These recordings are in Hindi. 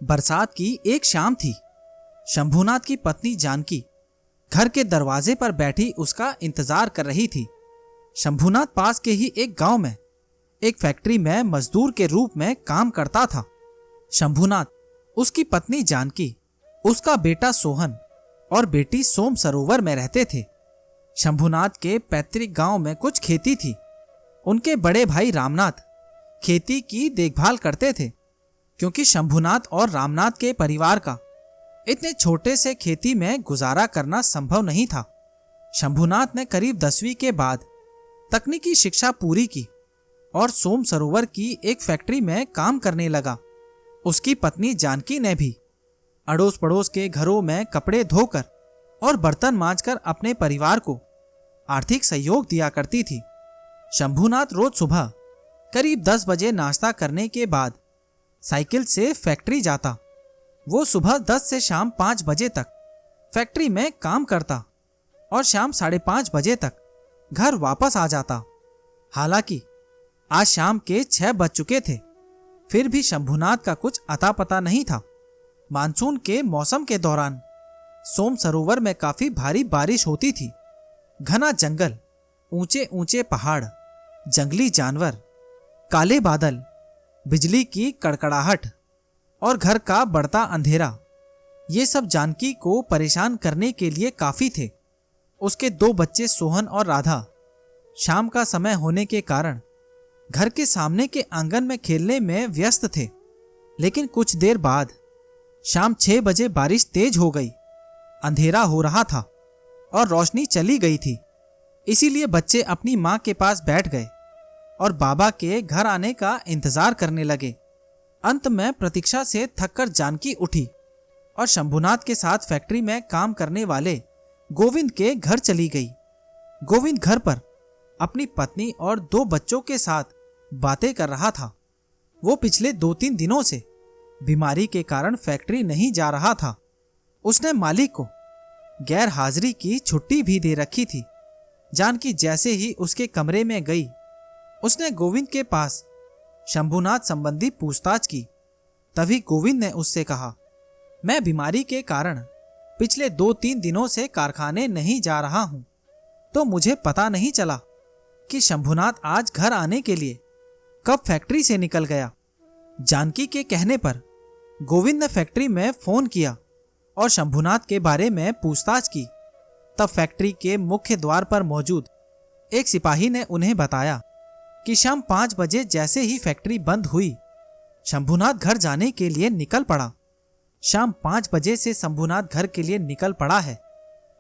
बरसात की एक शाम थी। शंभूनाथ की पत्नी जानकी घर के दरवाजे पर बैठी उसका इंतजार कर रही थी। शंभूनाथ पास के ही एक गांव में एक फैक्ट्री में मजदूर के रूप में काम करता था। शंभूनाथ, उसकी पत्नी जानकी, उसका बेटा सोहन और बेटी सोम सरोवर में रहते थे। शंभूनाथ के पैतृक गांव में कुछ खेती थी। उनके बड़े भाई रामनाथ खेती की देखभाल करते थे, क्योंकि शंभूनाथ और रामनाथ के परिवार का इतने छोटे से खेती में गुजारा करना संभव नहीं था। शंभूनाथ ने करीब 10वीं के बाद तकनीकी शिक्षा पूरी की और सोम सरोवर की एक फैक्ट्री में काम करने लगा। उसकी पत्नी जानकी ने भी अड़ोस पड़ोस के घरों में कपड़े धोकर और बर्तन मांजकर अपने परिवार को आर्थिक सहयोग दिया करती थी। शंभूनाथ रोज सुबह करीब 10 बजे नाश्ता करने के बाद साइकिल से फैक्ट्री जाता। वो सुबह 10 से शाम 5 बजे तक फैक्ट्री में काम करता और शाम 5:30 बजे तक घर वापस आ जाता। हालांकि आज शाम के 6 बज चुके थे, फिर भी शंभूनाथ का कुछ अता पता नहीं था। मानसून के मौसम के दौरान सोम सरोवर में काफी भारी बारिश होती थी। घना जंगल, ऊंचे ऊंचे पहाड़, जंगली जानवर, काले बादल, बिजली की कड़कड़ाहट और घर का बढ़ता अंधेरा, ये सब जानकी को परेशान करने के लिए काफी थे। उसके 2 बच्चे सोहन और राधा शाम का समय होने के कारण घर के सामने के आंगन में खेलने में व्यस्त थे। लेकिन कुछ देर बाद शाम 6 बजे बारिश तेज हो गई। अंधेरा हो रहा था और रोशनी चली गई थी। इसीलिए बच्चे अपनी मां के पास बैठ गए और बाबा के घर आने का इंतजार करने लगे। अंत में प्रतीक्षा से थककर जानकी उठी और शंभूनाथ के साथ फैक्ट्री में काम करने वाले गोविंद के घर चली गई। गोविंद घर पर अपनी पत्नी और 2 बच्चों के साथ बातें कर रहा था। वो पिछले 2-3 दिनों से बीमारी के कारण फैक्ट्री नहीं जा रहा था। उसने मालिक को गैर हाजिरी की छुट्टी भी दे रखी थी। जानकी जैसे ही उसके कमरे में गई, उसने गोविंद के पास शंभूनाथ संबंधी पूछताछ की। तभी गोविंद ने उससे कहा, मैं बीमारी के कारण पिछले 2-3 दिनों से कारखाने नहीं जा रहा हूं, तो मुझे पता नहीं चला कि शंभूनाथ आज घर आने के लिए कब फैक्ट्री से निकल गया। जानकी के कहने पर गोविंद ने फैक्ट्री में फोन किया और शंभूनाथ के बारे में पूछताछ की। तब फैक्ट्री के मुख्य द्वार पर मौजूद एक सिपाही ने उन्हें बताया कि शाम 5 बजे जैसे ही फैक्ट्री बंद हुई, शंभूनाथ घर जाने के लिए निकल पड़ा। शाम 5 बजे से शंभूनाथ घर के लिए निकल पड़ा है,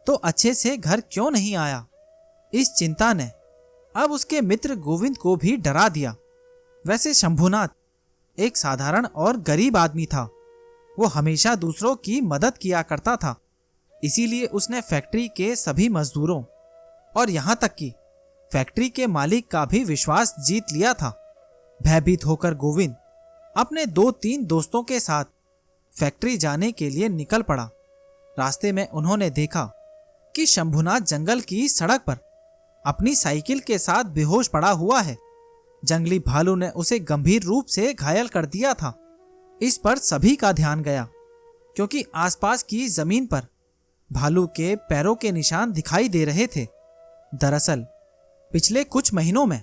तो अच्छे से घर क्यों नहीं आया? इस चिंता ने अब उसके मित्र गोविंद को भी डरा दिया। वैसे शंभूनाथ एक साधारण और गरीब आदमी था। वो हमेशा दूसरों की मदद किया करता था। इसीलिए उसने फैक्ट्री के सभी मजदूरों और यहाँ तक कि फैक्ट्री के मालिक का भी विश्वास जीत लिया था। भयभीत होकर गोविंद अपने 2-3 दोस्तों के साथ फैक्ट्री जाने के लिए निकल पड़ा। रास्ते में उन्होंने देखा कि शंभूनाथ जंगल की सड़क पर अपनी साइकिल के साथ बेहोश पड़ा हुआ है। जंगली भालू ने उसे गंभीर रूप से घायल कर दिया था। इस पर सभी का ध्यान गया, क्योंकि आसपास की जमीन पर भालू के पैरों के निशान दिखाई दे रहे थे। दरअसल पिछले कुछ महीनों में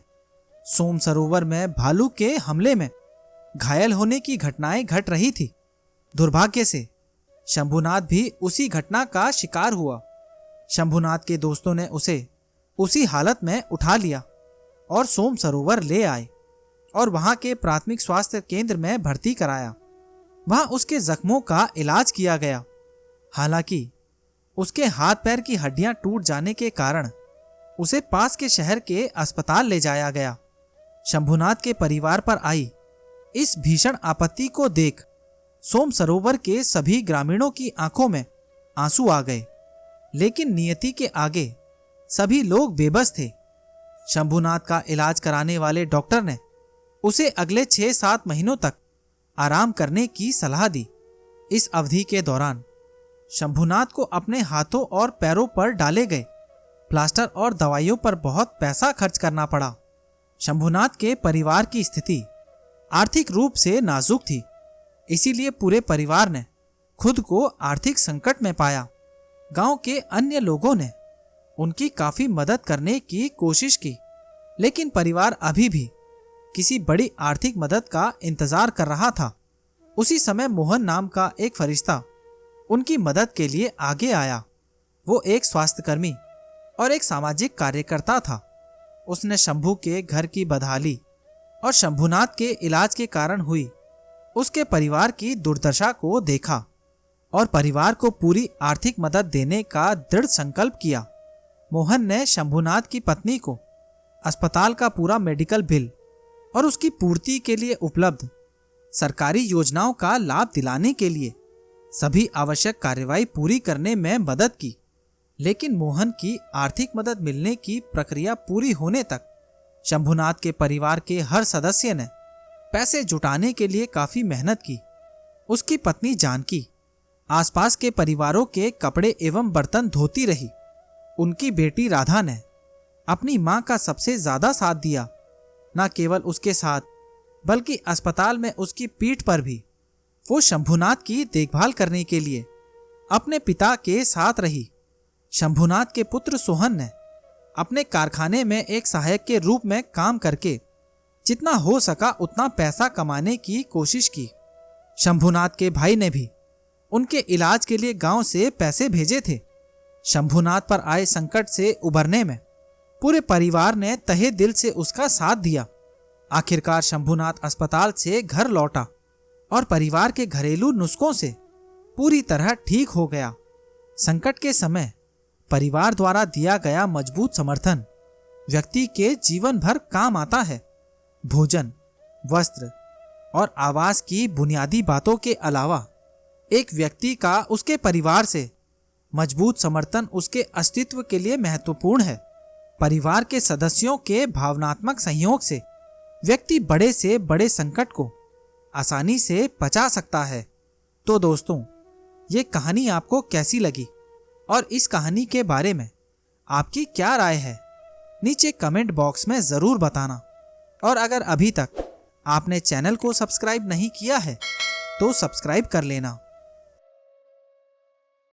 सोम सरोवर में भालू के हमले में घायल होने की घटनाएं घट रही थी। दुर्भाग्य से शंभूनाथ भी उसी घटना का शिकार हुआ। शंभूनाथ के दोस्तों ने उसे उसी हालत में उठा लिया और सोम सरोवर ले आए और वहां के प्राथमिक स्वास्थ्य केंद्र में भर्ती कराया। वहां उसके जख्मों का इलाज किया गया। हालांकि उसके हाथ पैर की हड्डियां टूट जाने के कारण उसे पास के शहर के अस्पताल ले जाया गया। शंभूनाथ के परिवार पर आई इस भीषण आपत्ति को देख सोम सरोवर के सभी ग्रामीणों की आंखों में आंसू आ गए। लेकिन नियति के आगे सभी लोग बेबस थे। शंभूनाथ का इलाज कराने वाले डॉक्टर ने उसे अगले 6-7 महीनों तक आराम करने की सलाह दी। इस अवधि के दौरान शंभूनाथ को अपने हाथों और पैरों पर डाले गए प्लास्टर और दवाइयों पर बहुत पैसा खर्च करना पड़ा। शंभूनाथ के परिवार की स्थिति आर्थिक रूप से नाजुक थी, इसीलिए पूरे परिवार ने खुद को आर्थिक संकट में पाया। गांव के अन्य लोगों ने उनकी काफी मदद करने की कोशिश की, लेकिन परिवार अभी भी किसी बड़ी आर्थिक मदद का इंतजार कर रहा था। उसी समय मोहन नाम का एक फरिश्ता उनकी मदद के लिए आगे आया। वो एक स्वास्थ्यकर्मी और एक सामाजिक कार्यकर्ता था। उसने शंभू के घर की बदहाली और शंभुनाथ के इलाज के कारण हुई उसके परिवार की दुर्दशा को देखा और परिवार को पूरी आर्थिक मदद देने का दृढ़ संकल्प किया। मोहन ने शंभुनाथ की पत्नी को अस्पताल का पूरा मेडिकल बिल और उसकी पूर्ति के लिए उपलब्ध सरकारी योजनाओं का लाभ दिलाने के लिए सभी आवश्यक कार्रवाई पूरी करने में मदद की। लेकिन मोहन की आर्थिक मदद मिलने की प्रक्रिया पूरी होने तक शंभुनाथ के परिवार के हर सदस्य ने पैसे जुटाने के लिए काफी मेहनत की। उसकी पत्नी जानकी आसपास के परिवारों के कपड़े एवं बर्तन धोती रही। उनकी बेटी राधा ने अपनी मां का सबसे ज्यादा साथ दिया। न केवल उसके साथ बल्कि अस्पताल में उसकी पीठ पर भी वो शंभुनाथ की देखभाल करने के लिए अपने पिता के साथ रही। शंभुनाथ के पुत्र सोहन ने अपने कारखाने में एक सहायक के रूप में काम करके जितना हो सका उतना पैसा कमाने की कोशिश की। शंभुनाथ के भाई ने भी उनके इलाज के लिए गांव से पैसे भेजे थे। शंभुनाथ पर आए संकट से उबरने में पूरे परिवार ने तहे दिल से उसका साथ दिया। आखिरकार शंभुनाथ अस्पताल से घर लौटा और परिवार के घरेलू नुस्खों से पूरी तरह ठीक हो गया। संकट के समय परिवार द्वारा दिया गया मजबूत समर्थन व्यक्ति के जीवन भर काम आता है। भोजन, वस्त्र और आवास की बुनियादी बातों के अलावा एक व्यक्ति का उसके परिवार से मजबूत समर्थन उसके अस्तित्व के लिए महत्वपूर्ण है। परिवार के सदस्यों के भावनात्मक सहयोग से व्यक्ति बड़े से बड़े संकट को आसानी से पचा सकता है। तो दोस्तों, ये कहानी आपको कैसी लगी और इस कहानी के बारे में आपकी क्या राय है, नीचे कमेंट बॉक्स में ज़रूर बताना। और अगर अभी तक आपने चैनल को सब्सक्राइब नहीं किया है तो सब्सक्राइब कर लेना।